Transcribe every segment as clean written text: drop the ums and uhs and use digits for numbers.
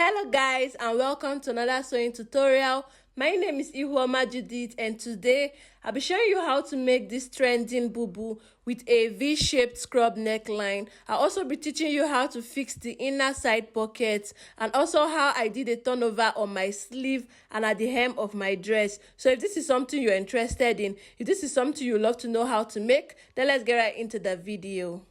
Hello guys, and welcome to another sewing tutorial. My name is Ihuoma Judith, and today I'll be showing you how to make this trending bubu with a V-shaped scrub neckline. I'll also be teaching you how to fix the inner side pockets and also how I did a turnover on my sleeve and at the hem of my dress. So if this is something you're interested in, if this is something you love to know how to make, then let's get right into the video.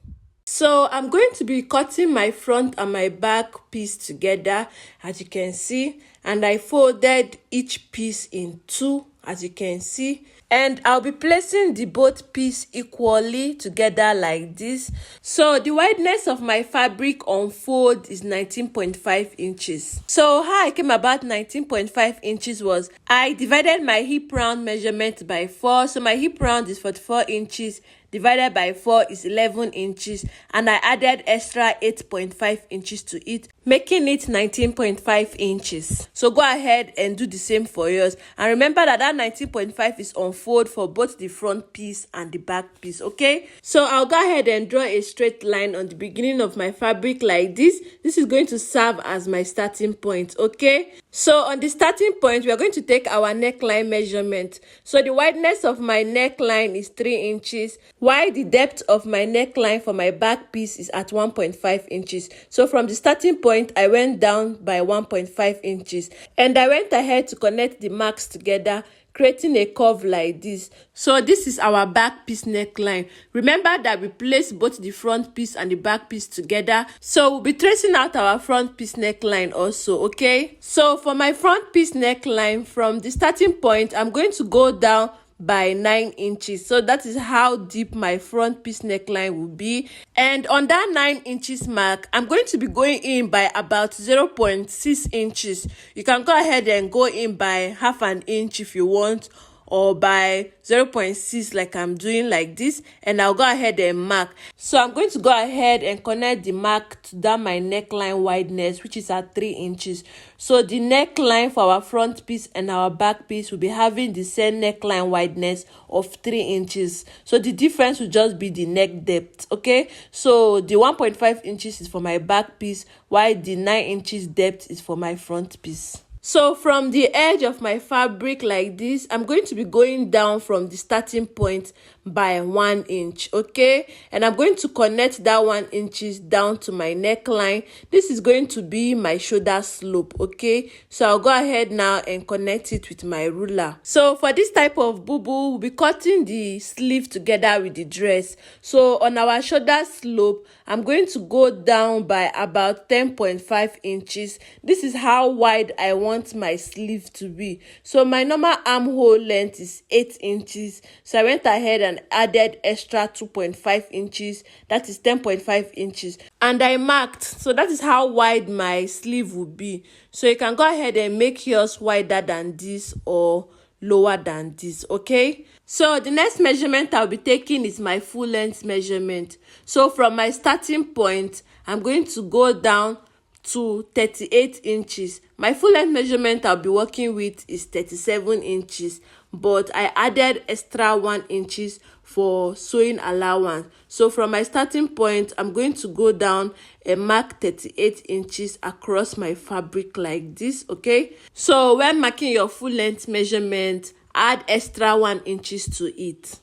So I'm going to be cutting my front and my back piece together, as you can see, and I folded each piece in two, as you can see, and I'll be placing the both piece equally together like this. So the wideness of my fabric on fold is 19.5 inches. So how I came about 19.5 inches was I divided my hip round measurement by 4. So my hip round is 44 inches divided by 4 is 11 inches, and I added extra 8.5 inches to it, making it 19.5 inches. So go ahead and do the same for yours, and remember that 19.5 is on fold for both the front piece and the back piece. Okay, so I'll go ahead and draw a straight line on the beginning of my fabric like this. This is going to serve as my starting point. Okay, so on the starting point, we are going to take our neckline measurement. So the wideness of my neckline is 3 inches, while the depth of my neckline for my back piece is at 1.5 inches. So from the starting point, I went down by 1.5 inches, and I went ahead to connect the marks together, creating a curve like this. So this is our back piece neckline. Remember that we placed both the front piece and the back piece together, so we'll be tracing out our front piece neckline also. Okay, so for my front piece neckline, from the starting point, I'm going to go down by 9 inches. So that is how deep my front piece neckline will be, and on that 9 inches mark, I'm going to be going in by about 0.6 inches. You can go ahead and go in by half an inch if you want, or by 0.6 like I'm doing like this, and I'll go ahead and mark. So I'm going to go ahead and connect the mark to that my neckline wideness, which is at 3 inches. So the neckline for our front piece and our back piece will be having the same neckline wideness of 3 inches. So the difference will just be the neck depth. Okay, so the 1.5 inches is for my back piece, while the 9 inches depth is for my front piece. So from the edge of my fabric like this, I'm going to be going down from the starting point by 1 inch. Okay, and I'm going to connect that 1 inches down to my neckline. This is going to be my shoulder slope. Okay, so I'll go ahead now and connect it with my ruler. So for this type of bubu, we'll be cutting the sleeve together with the dress. So on our shoulder slope, I'm going to go down by about 10.5 inches. This is how wide I want my sleeve to be. So my normal armhole length is 8 inches. So I went ahead and added extra 2.5 inches. That is 10.5 inches. And I marked. So that is how wide my sleeve will be. So you can go ahead and make yours wider than this or lower than this. Okay, so the next measurement I'll be taking is my full length measurement. So from my starting point, I'm going to go down to 38 inches. My full length measurement I'll be working with is 37 inches, but I added extra 1 inches for sewing allowance. So from my starting point, I'm going to go down and mark 38 inches across my fabric like this. Okay, so when marking your full length measurement, add extra 1 inches to it.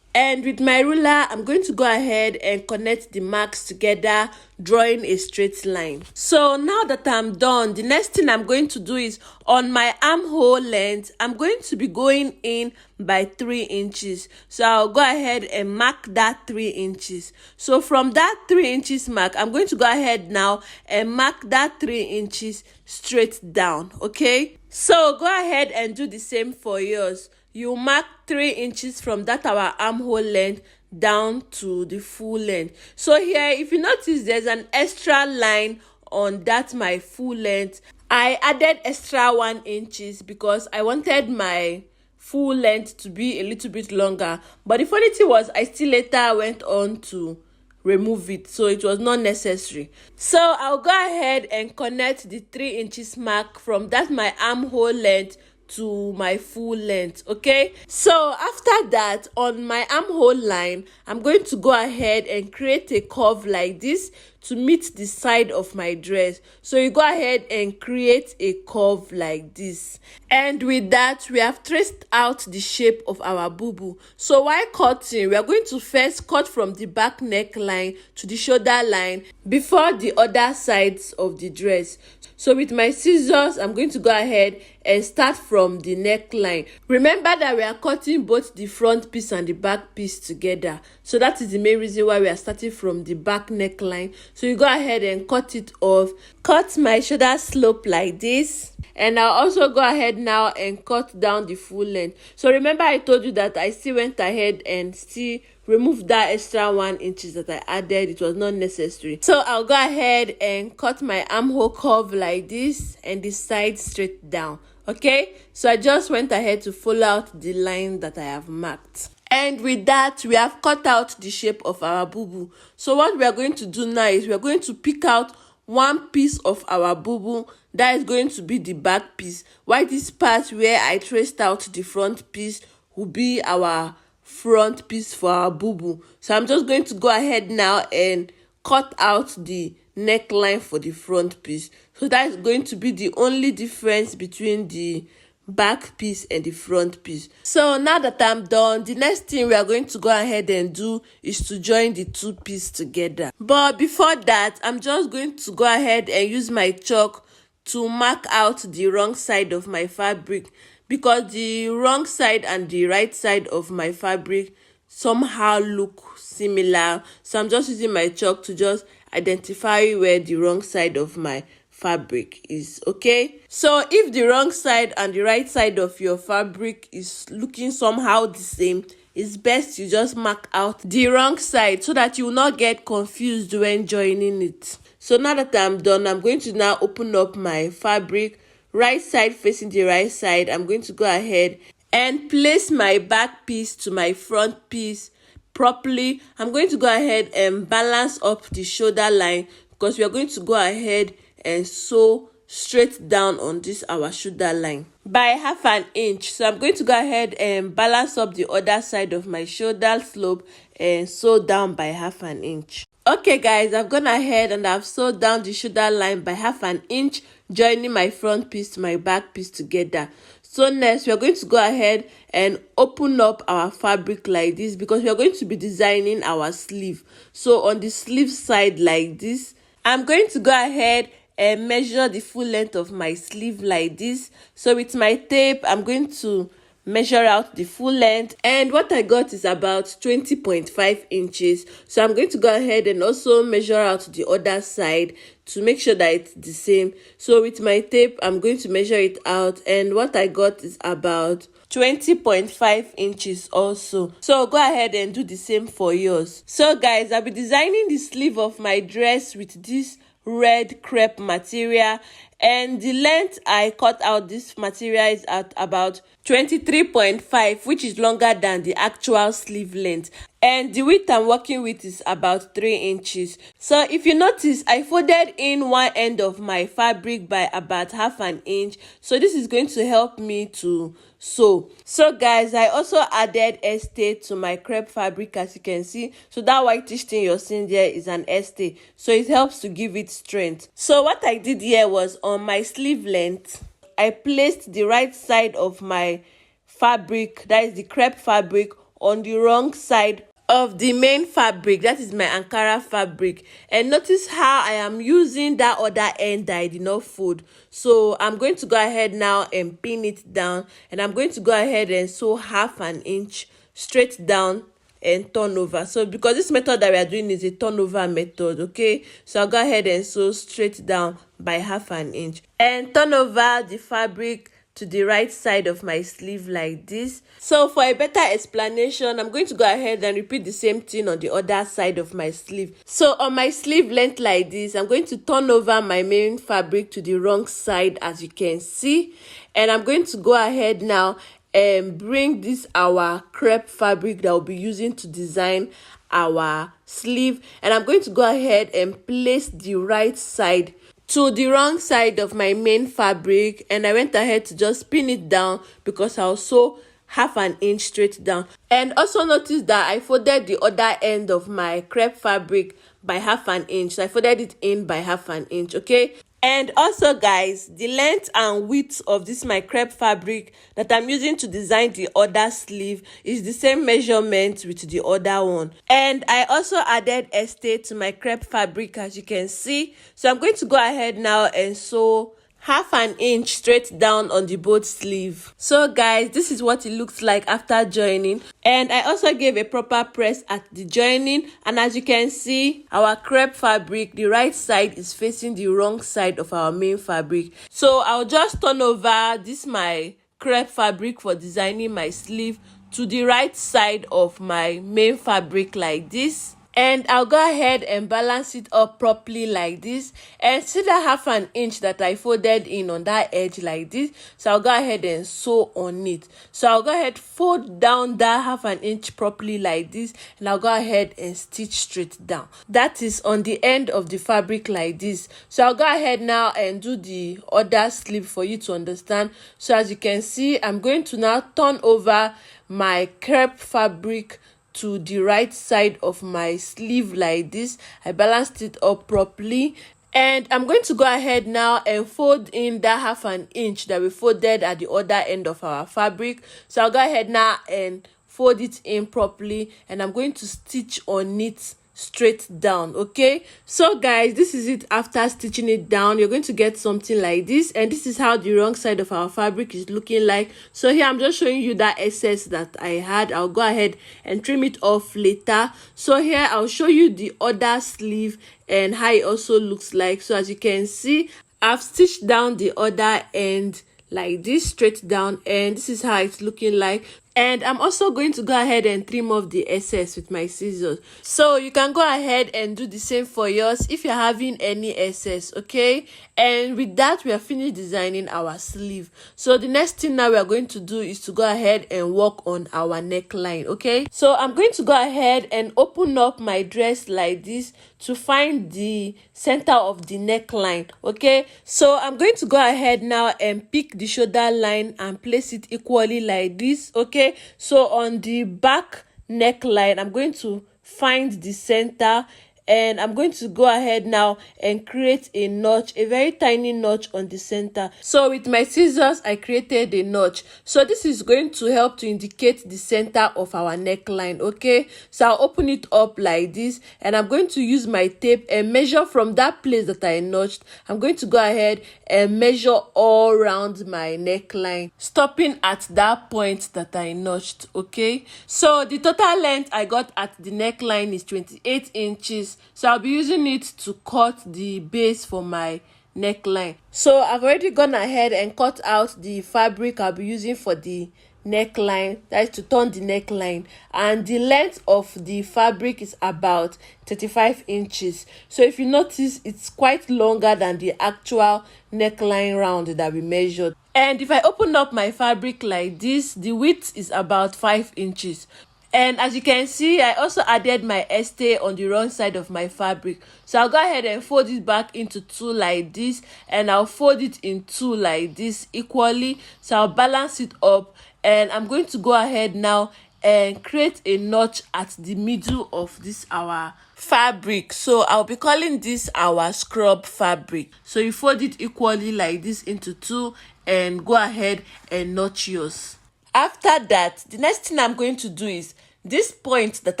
And with my ruler, I'm going to go ahead and connect the marks together, drawing a straight line. So now that I'm done, the next thing I'm going to do is on my armhole length, I'm going to be going in by 3 inches. So I'll go ahead and mark that 3 inches. So from that 3 inches mark, I'm going to go ahead now and mark that 3 inches straight down. Okay, so go ahead and do the same for yours. You mark 3 inches from that our armhole length down to the full length. So here, if you notice, there's an extra line on that my full length. I added extra 1 inches because I wanted my full length to be a little bit longer. But the funny thing was, I still later went on to remove it, so it was not necessary. So I'll go ahead and connect the 3 inches mark from that my armhole length to my full length. Okay, so after that, on my armhole line, I'm going to go ahead and create a curve like this to meet the side of my dress. So you go ahead and create a curve like this. And with that, we have traced out the shape of our bubu. So while cutting, we are going to first cut from the back neckline to the shoulder line before the other sides of the dress. So with my scissors, I'm going to go ahead and start from the neckline. Remember that we are cutting both the front piece and the back piece together. So that is the main reason why we are starting from the back neckline. So you go ahead and cut it off. Cut my shoulder slope like this. And I'll also go ahead now and cut down the full length. So remember I told you that I still went ahead and still removed that extra 1 inch that I added. It was not necessary. So I'll go ahead and cut my armhole curve like this and the side straight down. Okay, so I just went ahead to follow out the line that I have marked. And with that, we have cut out the shape of our bubu. So what we are going to do now is we are going to pick out one piece of our bubu that is going to be the back piece, while this part where I traced out the front piece will be our front piece for our bubu. So I'm just going to go ahead now and cut out the neckline for the front piece. So that is going to be the only difference between the back piece and the front piece. So now that I'm done, the next thing we are going to go ahead and do is to join the two pieces together. But before that, I'm just going to go ahead and use my chalk to mark out the wrong side of my fabric, because the wrong side and the right side of my fabric somehow look similar. So I'm just using my chalk to just identify where the wrong side of my fabric is. Okay, so if the wrong side and the right side of your fabric is looking somehow the same, it's best you just mark out the wrong side so that you will not get confused when joining it. So now that I'm done, I'm going to now open up my fabric, right side facing the right side. I'm going to go ahead and place my back piece to my front piece properly. I'm going to go ahead and balance up the shoulder line, because we are going to go ahead and sew straight down on this our shoulder line by 1/2 inch. So I'm going to go ahead and balance up the other side of my shoulder slope and sew down by 1/2 inch. Okay guys, I've gone ahead and I've sewed down the shoulder line by 1/2 inch, joining my front piece to my back piece together. So next, we are going to go ahead and open up our fabric like this, because we are going to be designing our sleeve. So on the sleeve side like this, I'm going to go ahead and measure the full length of my sleeve like this. So with my tape, I'm going to measure out the full length, and what I got is about 20.5 inches. So I'm going to go ahead and also measure out the other side to make sure that it's the same. So with my tape, I'm going to measure it out, and what I got is about 20.5 inches also. So go ahead and do the same for yours. So guys, I'll be designing the sleeve of my dress with this red crepe material, and the length I cut out this material is at about 23.5, which is longer than the actual sleeve length, and the width I'm working with is about 3 inches. So if you notice, I folded in one end of my fabric by about 1/2 inch, so this is going to help me to sew. So guys, I also added estée to my crepe fabric, as you can see. So that whitish thing you're seeing there is an estée, so it helps to give it strength. So what I did here was, on my sleeve length, I placed the right side of my fabric, that is the crepe fabric, on the wrong side of the main fabric, that is my Ankara fabric. And notice how I am using that other end that I did not fold. So I'm going to go ahead now and pin it down, and I'm going to go ahead and sew 1/2 inch straight down and turn over. So because this method that we are doing is a turnover method, okay, so I'll go ahead and sew straight down by 1/2 inch and turn over the fabric to the right side of my sleeve like this. So for a better explanation, I'm going to go ahead and repeat the same thing on the other side of my sleeve. So on my sleeve length like this, I'm going to turn over my main fabric to the wrong side, as you can see, and I'm going to go ahead now and bring this our crepe fabric that we'll be using to design our sleeve, and I'm going to go ahead and place the right side to the wrong side of my main fabric, and I went ahead to just pin it down because I'll sew 1/2 inch straight down. And also notice that I folded the other end of my crepe fabric by half an inch. So I folded it in by half an inch, okay? And also guys, the length and width of this my crepe fabric that I'm using to design the other sleeve is the same measurement with the other one. And I also added a stay to my crepe fabric, as you can see. So I'm going to go ahead now and sew half an inch straight down on the both sleeve. So guys, this is what it looks like after joining, and I also gave a proper press at the joining. And as you can see, our crepe fabric, the right side is facing the wrong side of our main fabric. So I'll just turn over this my crepe fabric for designing my sleeve to the right side of my main fabric like this. And I'll go ahead and balance it up properly like this. And see that half an inch that I folded in on that edge like this. So I'll go ahead and sew on it. So I'll go ahead, fold down that half an inch properly like this. And I'll go ahead and stitch straight down. That is on the end of the fabric like this. So I'll go ahead now and do the other sleeve for you to understand. So as you can see, I'm going to now turn over my crepe fabric to the right side of my sleeve like this. I balanced it up properly, and I'm going to go ahead now and fold in that half an inch that we folded at the other end of our fabric. So I'll go ahead now and fold it in properly, and I'm going to stitch on it straight down. Okay, so guys, this is it after stitching it down. You're going to get something like this, and this is how the wrong side of our fabric is looking like. So here I'm just showing you that excess that I had. I'll go ahead and trim it off later. So here I'll show you the other sleeve and how it also looks like. So as you can see, I've stitched down the other end like this straight down, and this is how it's looking like. And I'm also going to go ahead and trim off the excess with my scissors. So you can go ahead and do the same for yours if you're having any excess, okay? And with that, we are finished designing our sleeve. So the next thing now we are going to do is to go ahead and work on our neckline, okay? So I'm going to go ahead and open up my dress like this to find the center of the neckline, okay? So I'm going to go ahead now and pick the shoulder line and place it equally like this, okay? So on the back neckline, I'm going to find the center, and I'm going to go ahead now and create a notch, a very tiny notch on the center. So with my scissors, I created a notch. So this is going to help to indicate the center of our neckline, okay? So I'll open it up like this, and I'm going to use my tape and measure from that place that I notched. I'm going to go ahead and measure all around my neckline, stopping at that point that I notched, okay? So the total length I got at the neckline is 28 inches. So I'll be using it to cut the base for my neckline. So I've already gone ahead and cut out the fabric I'll be using for the neckline, that is to turn the neckline, and the length of the fabric is about 35 inches. So if you notice, it's quite longer than the actual neckline round that we measured. And if I open up my fabric like this, the width is about 5 inches. And as you can see, I also added my estée on the wrong side of my fabric. So I'll go ahead and fold it back into two like this, and I'll fold it in two like this equally. So I'll balance it up, and I'm going to go ahead now and create a notch at the middle of this our fabric. So I'll be calling this our scrub fabric. So you fold it equally like this into two and go ahead and notch yours. After that, the next thing I'm going to do is this point that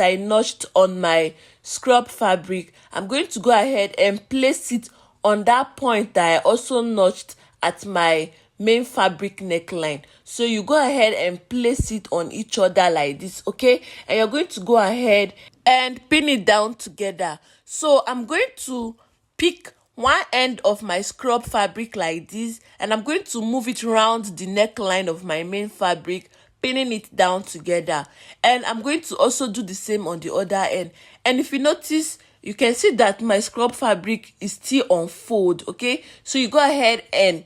I notched on my scrub fabric, I'm going to go ahead and place it on that point that I also notched at my main fabric neckline. So you go ahead and place it on each other like this, okay? And you're going to go ahead and pin it down together. So I'm going to pick one end of my scrub fabric like this, and I'm going to move it around the neckline of my main fabric, pinning it down together. And I'm going to also do the same on the other end. And if you notice, you can see that my scrub fabric is still on fold, okay? So you go ahead and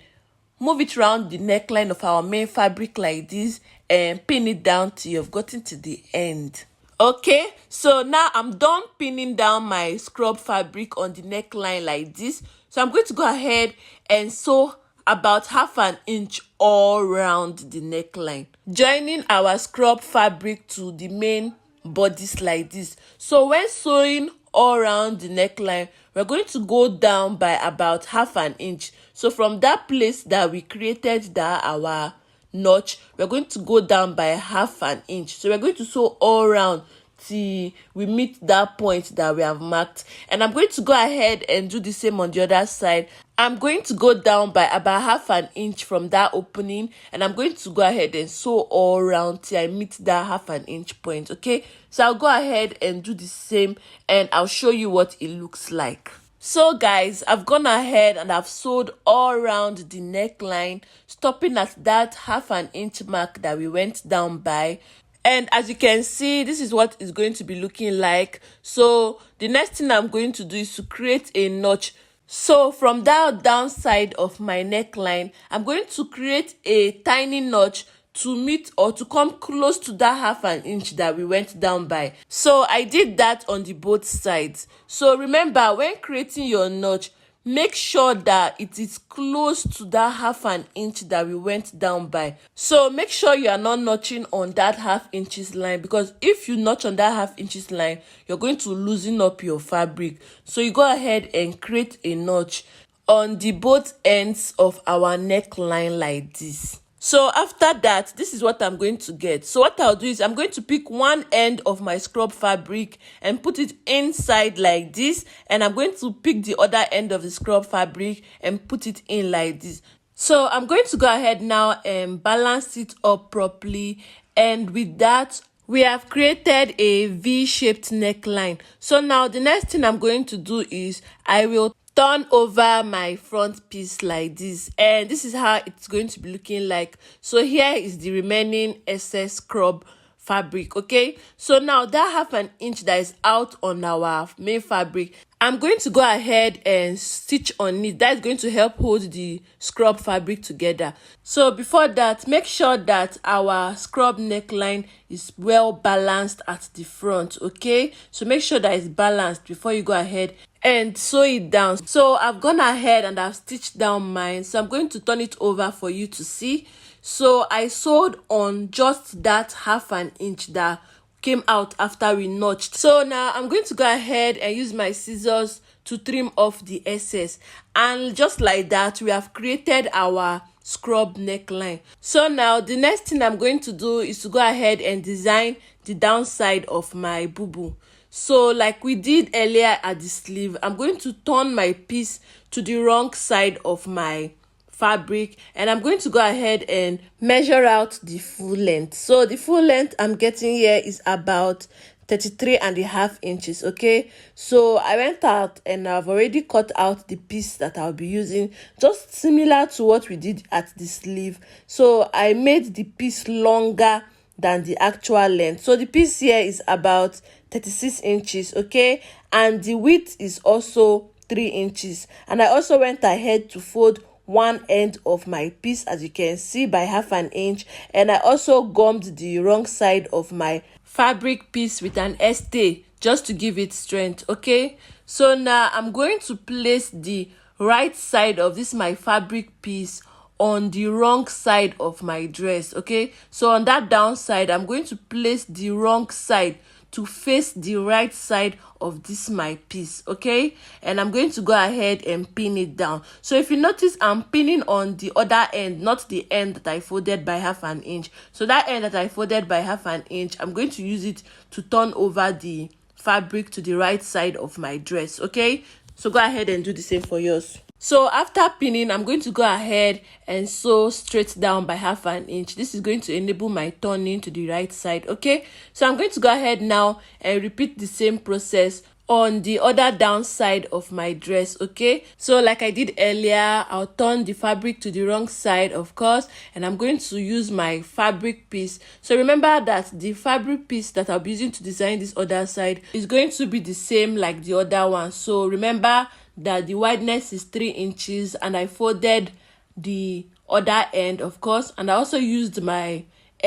move it around the neckline of our main fabric like this and pin it down till you've gotten to the end. Okay, so now I'm done pinning down my scrub fabric on the neckline like this. So I'm going to go ahead and sew about half an inch all around the neckline, joining our scrub fabric to the main bodice like this. So when sewing all around the neckline, we're going to go down by about half an inch. So from that place that we created that our notch, we're going to go down by half an inch. So we're going to sew all around till we meet that point that we have marked. And I'm going to go ahead and do the same on the other side. I'm going to go down by about half an inch from that opening, and I'm going to go ahead and sew all around till I meet that half an inch point. Okay, so I'll go ahead and do the same, and I'll show you what it looks like. So guys, I've gone ahead and I've sewed all around the neckline, stopping at that half an inch mark that we went down by. And as you can see, this is what it's going to be looking like. So the next thing I'm going to do is to create a notch. So from that downside of my neckline, I'm going to create a tiny notch to meet or to come close to that half an inch that we went down by. So I did that on the both sides. So remember, when creating your notch, make sure that it is close to that half an inch that we went down by. So make sure you are not notching on that half inches line, because if you notch on that half inches line, you're going to loosen up your fabric. So you go ahead and create a notch on the both ends of our neckline like this. So after that, this is what I'm going to get. So what I'll do is I'm going to pick one end of my scrub fabric and put it inside like this, and I'm going to pick the other end of the scrub fabric and put it in like this. So I'm going to go ahead now and balance it up properly, and with that, we have created a V-shaped neckline. So now the next thing I'm going to do is I will turn over my front piece like this, and this is how it's going to be looking like. So here is the remaining excess scrub fabric. Okay, so now that half an inch that is out on our main fabric, I'm going to go ahead and stitch on it. That is going to help hold the scrub fabric together. So before that, make sure that our scrub neckline is well balanced at the front. Okay, so make sure that it's balanced before you go ahead and sew it down. So I've gone ahead and I've stitched down mine, so I'm going to turn it over for you to see. So I sewed on just that half an inch that came out after we notched. So now I'm going to go ahead and use my scissors to trim off the excess, and just like that, we have created our scrub neckline. So now the next thing I'm going to do is to go ahead and design the downside of my bubu. So like we did earlier at the sleeve, I'm going to turn my piece to the wrong side of my fabric, and I'm going to go ahead and measure out the full length. So the full length I'm getting here is about 33.5 inches. Okay, so I went out and I've already cut out the piece that I'll be using, just similar to what we did at the sleeve. So I made the piece longer than the actual length. So the piece here is about 36 inches. Okay, and the width is also 3 inches. And I also went ahead to fold one end of my piece, as you can see, by half an inch, and I also gummed the wrong side of my fabric piece with an stay just to give it strength. Okay, so now I'm going to place the right side of this my fabric piece on the wrong side of my dress. Okay, so on that downside, I'm going to place the wrong side to face the right side of this my piece. Okay, and I'm going to go ahead and pin it down. So if you notice, I'm pinning on the other end, not the end that I folded by half an inch. So that end that I folded by half an inch, I'm going to use it to turn over the fabric to the right side of my dress. Okay, so go ahead and do the same for yours. So after pinning, I'm going to go ahead and sew straight down by half an inch. This is going to enable my turning to the right side. Okay, so I'm going to go ahead now and repeat the same process on the other downside of my dress. Okay, so like I did earlier, I'll turn the fabric to the wrong side, of course, and I'm going to use my fabric piece. So remember that the fabric piece that I'll be using to design this other side is going to be the same like the other one. So remember that the wideness is 3 inches, and I folded the other end, of course, and I also used my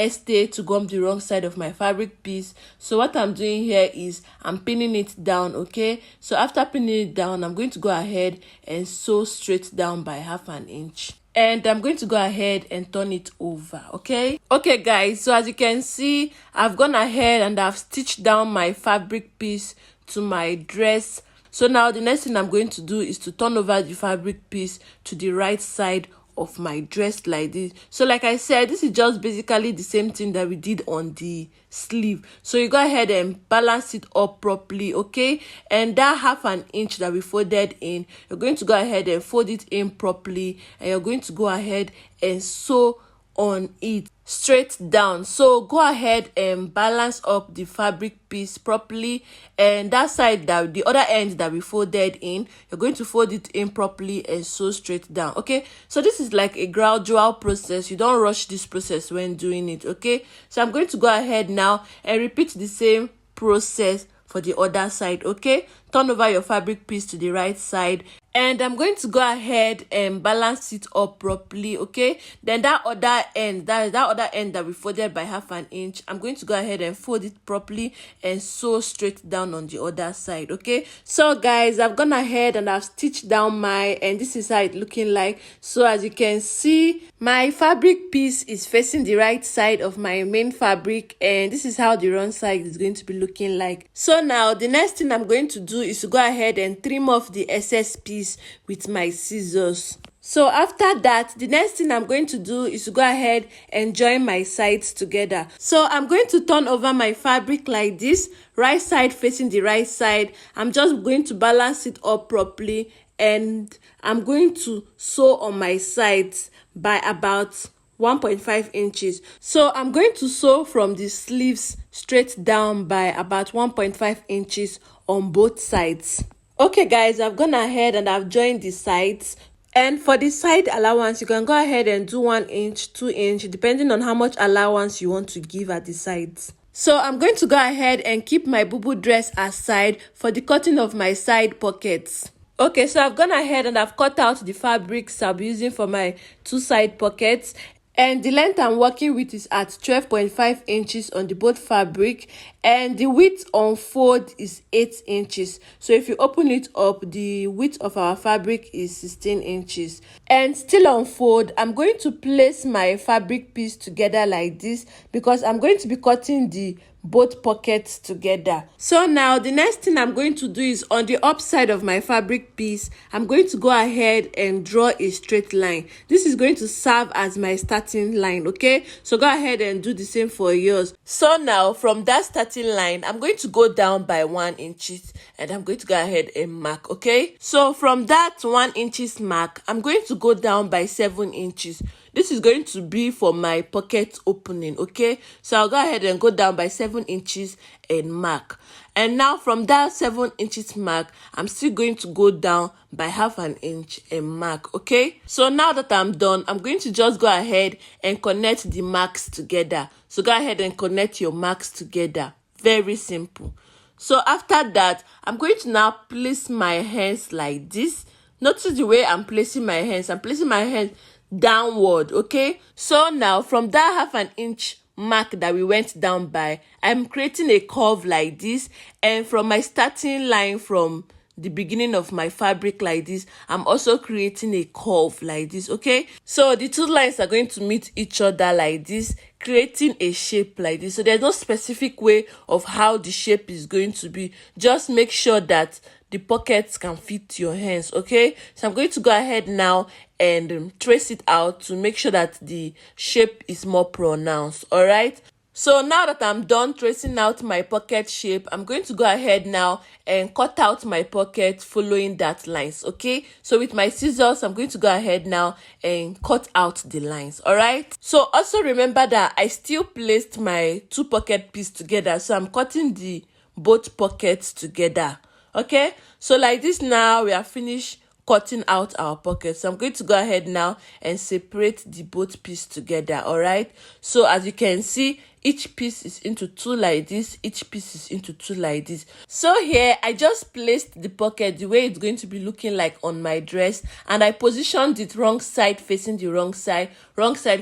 stay to gum the wrong side of my fabric piece. So what I'm doing here is I'm pinning it down. Okay, so after pinning it down, I'm going to go ahead and sew straight down by half an inch, and I'm going to go ahead and turn it over. Okay, guys, so as you can see, I've gone ahead and I've stitched down my fabric piece to my dress. So now the next thing I'm going to do is to turn over the fabric piece to the right side of my dress like this. So like I said, this is just basically the same thing that we did on the sleeve. So you go ahead and balance it up properly, okay? And that 1/2 inch that we folded in, you're going to go ahead and fold it in properly, and you're going to go ahead and sew on it straight down. So go ahead and balance up the fabric piece properly, and that side, that the other end that we folded in, you're going to fold it in properly and sew straight down, okay? So this is like a gradual process. You don't rush this process when doing it, okay? So I'm going to go ahead now and repeat the same process for the other side, okay? Turn over your fabric piece to the right side, and I'm going to go ahead and balance it up properly, okay? Then that other end, that other end that we folded by 1/2 inch, I'm going to go ahead and fold it properly and sew straight down on the other side, okay? So guys, I've gone ahead and I've stitched down and this is how it's looking like. So as you can see, my fabric piece is facing the right side of my main fabric, and this is how the wrong side is going to be looking like. So now the next thing I'm going to do is to go ahead and trim off the excess piece with my scissors. So after that, the next thing I'm going to do is to go ahead and join my sides together. So I'm going to turn over my fabric like this, right side facing the right side. I'm just going to balance it up properly, and I'm going to sew on my sides by about 1.5 inches. So I'm going to sew from the sleeves straight down by about 1.5 inches on both sides. Okay guys, I've gone ahead and I've joined the sides. And for the side allowance, you can go ahead and do 1 inch, 2 inch, depending on how much allowance you want to give at the sides. So I'm going to go ahead and keep my bubu dress aside for the cutting of my side pockets. Okay, so I've gone ahead and I've cut out the fabrics I'll be using for my 2 side pockets. And the length I'm working with is at 12.5 inches on the both fabric, and the width on fold is 8 inches. So if you open it up, the width of our fabric is 16 inches. And still on fold, I'm going to place my fabric piece together like this because I'm going to be cutting the both pockets together. So now the next thing I'm going to do is on the upside of my fabric piece, I'm going to go ahead and draw a straight line. This is going to serve as my starting line, okay? So go ahead and do the same for yours. So now from that starting line, I'm going to go down by 1 inch, and I'm going to go ahead and mark, okay? So from that 1 inch mark, I'm going to go down by 7 inches. This is going to be for my pocket opening, okay? So I'll go ahead and go down by 7 inches and mark. And now from that 7 inches mark, I'm still going to go down by 1/2 inch and mark, okay? So now that I'm done, I'm going to just go ahead and connect the marks together. So go ahead and connect your marks together. Very simple. So after that, I'm going to now place my hands like this. Notice the way I'm placing my hands. I'm placing my hands downward, okay? So now from that 1/2 inch mark that we went down by, I'm creating a curve like this, and from my starting line from the beginning of my fabric like this, I'm also creating a curve like this, okay? So the two lines are going to meet each other like this, creating a shape like this. So there's no specific way of how the shape is going to be. Just make sure that the pockets can fit your hands, okay? So I'm going to go ahead now and trace it out to make sure that the shape is more pronounced, all right? So now that I'm done tracing out my pocket shape, I'm going to go ahead now and cut out my pocket following that lines, okay? So with my scissors, I'm going to go ahead now and cut out the lines, all right? So also remember that I still placed my 2 pocket pieces together, so I'm cutting the both pockets together, okay? So like this now, we are finished cutting out our pockets. So I'm going to go ahead now and separate the both pieces together, all right? So as you can see, each piece is into 2 like this, each piece is into 2 like this. So here I just placed the pocket the way it's going to be looking like on my dress, and I positioned it wrong side facing the wrong side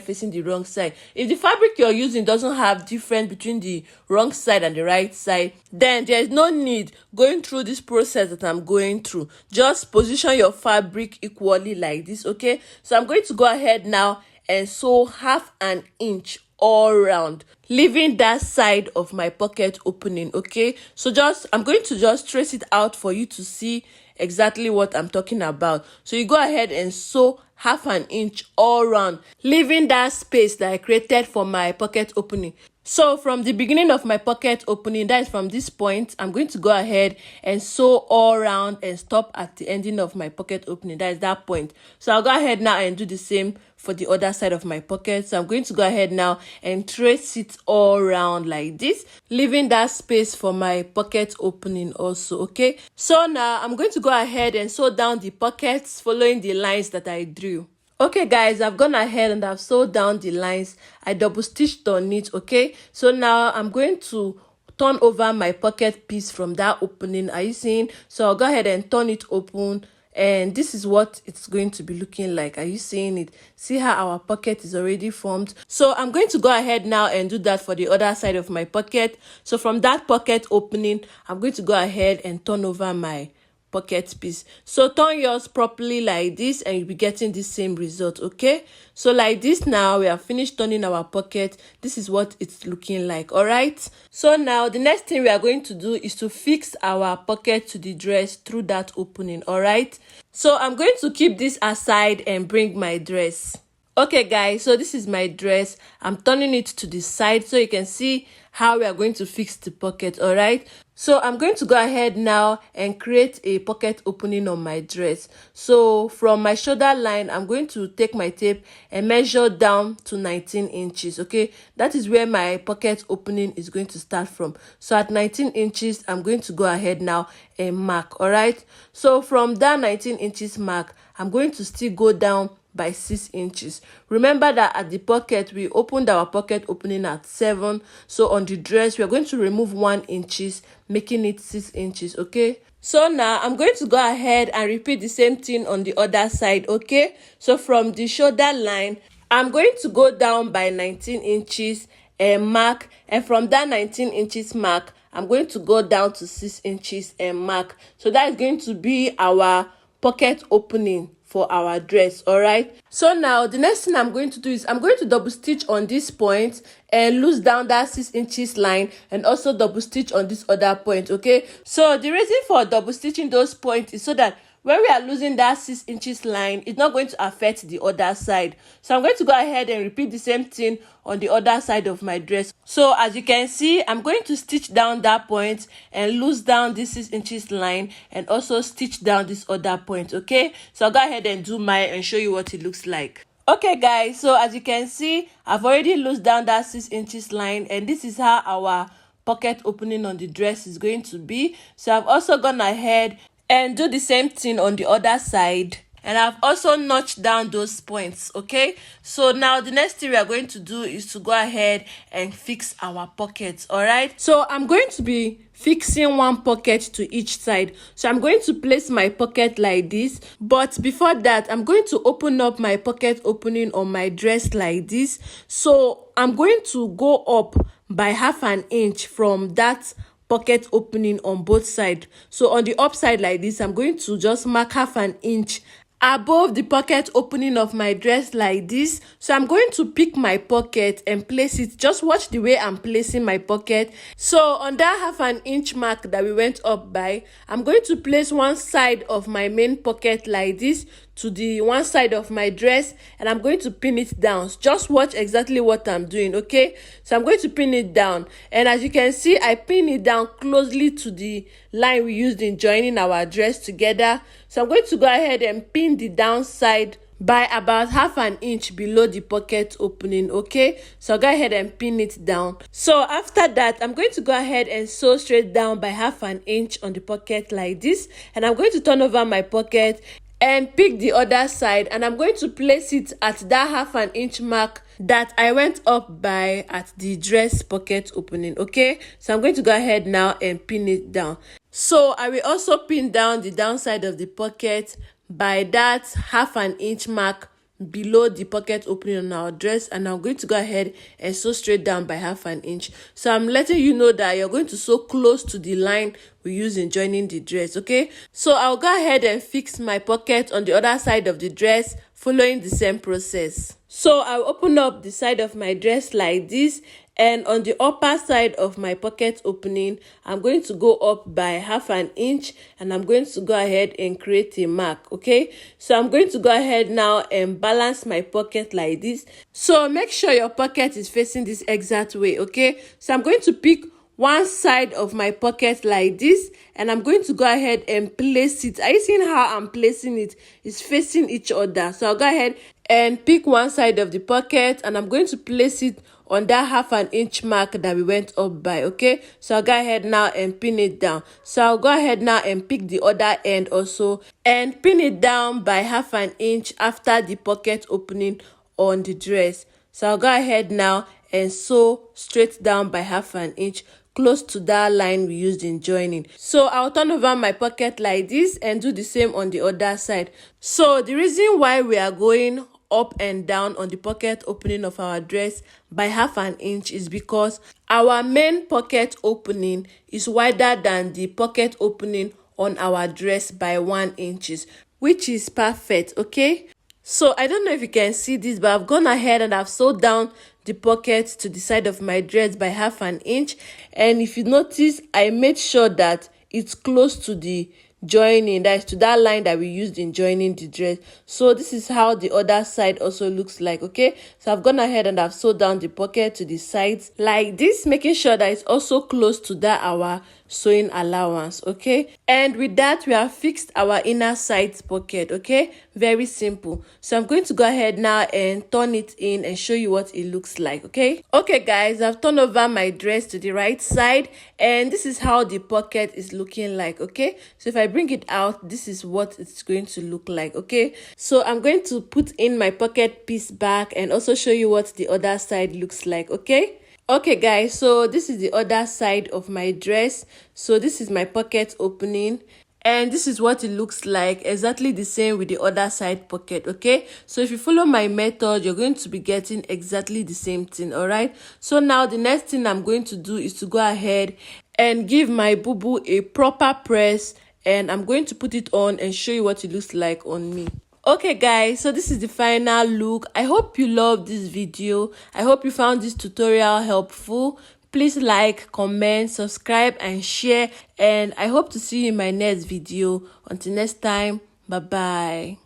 facing the wrong side. If the fabric you're using doesn't have difference between the wrong side and the right side, then there's no need going through this process that I'm going through. Just position your fabric equally like this, okay? So I'm going to go ahead now and sew 1/2 inch all round, leaving that side of my pocket opening. Okay, so I'm going to just trace it out for you to see exactly what I'm talking about. So you go ahead and sew 1/2 inch all round, leaving that space that I created for my pocket opening. So from the beginning of my pocket opening, that is from this point, I'm going to go ahead and sew all around and stop at the ending of my pocket opening. That is that point. So I'll go ahead now and do the same for the other side of my pocket. So I'm going to go ahead now and trace it all around like this, leaving that space for my pocket opening also. Okay, so now I'm going to go ahead and sew down the pockets following the lines that I drew. Okay guys, I've gone ahead and I've sewed down the lines. I double stitched on it. Okay, so now I'm going to turn over my pocket piece from that opening. Are you seeing? So I'll go ahead and turn it open, and this is what it's going to be looking like. Are you seeing it? See how our pocket is already formed? So I'm going to go ahead now and do that for the other side of my pocket. So from that pocket opening, I'm going to go ahead and turn over my pocket piece. So turn yours properly like this and you'll be getting the same result. Okay, so like this, now we have finished turning our pocket. This is what it's looking like. All right, so now the next thing we are going to do is to fix our pocket to the dress through that opening. All right, so I'm going to keep this aside and bring my dress. Okay guys, so this is my dress. I'm turning it to the side so you can see how we are going to fix the pocket. All right, so I'm going to go ahead now and create a pocket opening on my dress. So from my shoulder line, I'm going to take my tape and measure down to 19 inches. Okay, that is where my pocket opening is going to start from. So at 19 inches, I'm going to go ahead now and mark. All right, so from that 19 inches mark, I'm going to still go down by 6 inches. Remember that at the pocket we opened our pocket opening at 7, so on the dress we are going to remove 1 inches, making it 6 inches. Okay, so now I'm going to go ahead and repeat the same thing on the other side. Okay, so from the shoulder line, I'm going to go down by 19 inches and mark, and from that 19 inches mark, I'm going to go down to 6 inches and mark. So that is going to be our pocket opening for our dress. All right, so now the next thing I'm going to do is I'm going to double stitch on this point and loose down that 6 inches line, and also double stitch on this other point. Okay, so the reason for double stitching those points is so that when we are losing that 6 inches line, it's not going to affect the other side. So I'm going to go ahead and repeat the same thing on the other side of my dress. So as you can see, I'm going to stitch down that point and loose down this 6 inches line, and also stitch down this other point. Okay, so I'll go ahead and do mine and show you what it looks like. Okay guys, so as you can see, I've already loosed down that 6 inches line, and this is how our pocket opening on the dress is going to be. So I've also gone ahead and do the same thing on the other side, and I've also notched down those points. Okay, so now the next thing we are going to do is to go ahead and fix our pockets. All right, so I'm going to be fixing one pocket to each side. So I'm going to place my pocket like this, but before that I'm going to open up my pocket opening on my dress like this. So I'm going to go up by 1/2 inch from that pocket opening on both sides. So on the upside like this, I'm going to just mark 1/2 inch above the pocket opening of my dress like this. So I'm going to pick my pocket and place it. Just watch the way I'm placing my pocket. So on that 1/2 inch mark that we went up by, I'm going to place one side of my main pocket like this to the one side of my dress, and I'm going to pin it down. Just watch exactly what I'm doing. Okay, so I'm going to pin it down, and as you can see, I pin it down closely to the line we used in joining our dress together. So I'm going to go ahead and pin the downside by about 1/2 inch below the pocket opening. Okay, so I'll go ahead and pin it down. So after that, I'm going to go ahead and sew straight down by 1/2 inch on the pocket like this, and I'm going to turn over my pocket and pick the other side, and I'm going to place it at that 1/2 inch mark that I went up by at the dress pocket opening. Okay, so I'm going to go ahead now and pin it down. So I will also pin down the downside of the pocket by that 1/2 inch mark below the pocket opening on our dress, and I'm going to go ahead and sew straight down by 1/2 inch. So I'm letting you know that you're going to sew close to the line we use in joining the dress, okay? So I'll go ahead and fix my pocket on the other side of the dress following the same process. So I'll open up the side of my dress like this, and on the upper side of my pocket opening, I'm going to go up by 1/2 inch, and I'm going to go ahead and create a mark, okay? So I'm going to go ahead now and balance my pocket like this. So make sure your pocket is facing this exact way, okay? So I'm going to pick one side of my pocket like this, and I'm going to go ahead and place it. Are you seeing how I'm placing it? It's facing each other. So I'll go ahead and pick one side of the pocket, and I'm going to place it on that 1/2 inch mark that we went up by, okay? So I'll go ahead now and pin it down. So I'll go ahead now and pick the other end also and pin it down by 1/2 inch after the pocket opening on the dress. So I'll go ahead now and sew straight down by 1/2 inch close to that line we used in joining. So I'll turn over my pocket like this and do the same on the other side. So the reason why we are going up and down on the pocket opening of our dress by 1/2 inch is because our main pocket opening is wider than the pocket opening on our dress by 1 inch, which is perfect, okay? So I don't know if you can see this, but I've gone ahead and I've sewed down the pocket to the side of my dress by 1/2 inch, and if you notice, I made sure that it's close to the joining, that is to that line that we used in joining the dress. So this is how the other side also looks like, okay? So I've gone ahead and I've sewed down the pocket to the sides like this, making sure that it's also close to that our sewing allowance, okay? And with that, we have fixed our inner side pocket, okay? Very simple. So I'm going to go ahead now and turn it in and show you what it looks like, okay? Okay guys, I've turned over my dress to the right side, and this is how the pocket is looking like, okay? So if I bring it out, this is what it's going to look like, okay? So I'm going to put in my pocket piece back and also show you what the other side looks like, okay? Okay guys, so this is the other side of my dress. So this is my pocket opening, and this is what it looks like, exactly the same with the other side pocket, okay? So if you follow my method, you're going to be getting exactly the same thing, all right? So now the next thing I'm going to do is to go ahead and give my bubu a proper press, and I'm going to put it on and show you what it looks like on me. Okay guys, so this is the final look. I hope you loved this video. I hope you found this tutorial helpful. Please like, comment, subscribe and share, and I hope to see you in my next video. Until next time, bye bye.